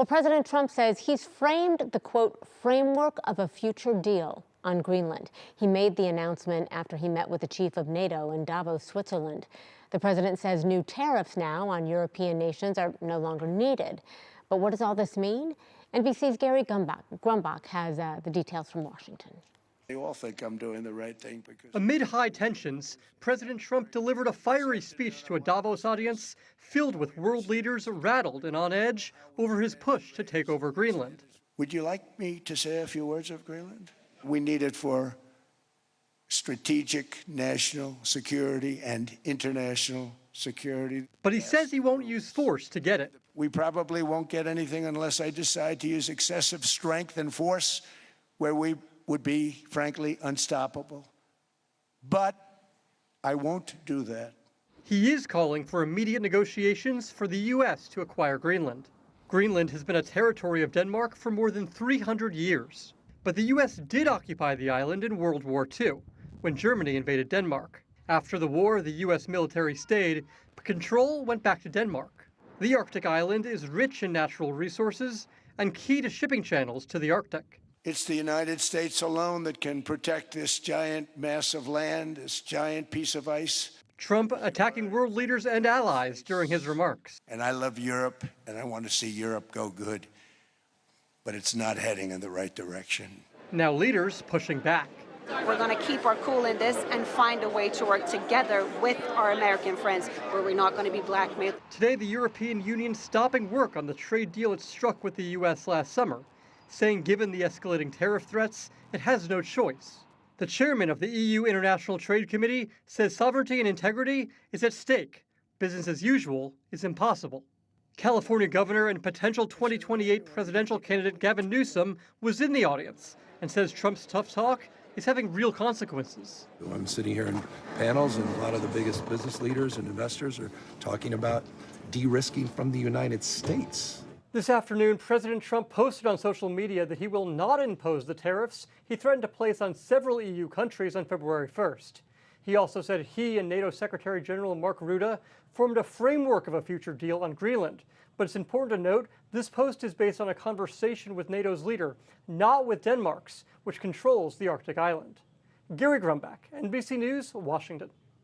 Well, President Trump says he's framed the, quote, framework of a future deal on Greenland. He made the announcement after he met with the chief of NATO in Davos, Switzerland. The president says new tariffs now on European nations are no longer needed. But what does all this mean? NBC's Gary Grumbach has the details from Washington. They all think I'm doing the right thing because... Amid high tensions, President Trump delivered a fiery speech to a Davos audience filled with world leaders rattled and on edge over his push to take over Greenland. Would you like me to say a few words of Greenland? We need it for strategic national security and international security. But he says he won't use force to get it. We probably won't get anything unless I decide to use excessive strength and force where we would be, frankly, unstoppable. But I won't do that. He is calling for immediate negotiations for the U.S. to acquire Greenland. Greenland has been a territory of Denmark for more than 300 years. But the U.S. did occupy the island in World War II, when Germany invaded Denmark. After the war, the U.S. military stayed, but control went back to Denmark. The Arctic island is rich in natural resources and key to shipping channels to the Arctic. It's the United States alone that can protect this giant mass of land, this giant piece of ice. Trump attacking world leaders and allies during his remarks. And I love Europe, and I want to see Europe go good, but it's not heading in the right direction. Now leaders pushing back. We're going to keep our cool in this and find a way to work together with our American friends where we're not going to be blackmailed. Today, the European Union stopping work on the trade deal it struck with the U.S. last summer, saying given the escalating tariff threats, it has no choice. The chairman of the EU International Trade Committee says sovereignty and integrity is at stake. Business as usual is impossible. California governor and potential 2028 presidential candidate Gavin Newsom was in the audience and says Trump's tough talk is having real consequences. I'm sitting here in panels, and a lot of the biggest business leaders and investors are talking about de-risking from the United States. This afternoon, President Trump posted on social media that he will not impose the tariffs he threatened to place on several EU countries on February 1st. He also said he and NATO Secretary General Mark Rutte formed a framework of a future deal on Greenland. But it's important to note this post is based on a conversation with NATO's leader, not with Denmark's, which controls the Arctic island. Gary Grumbach, NBC News, Washington.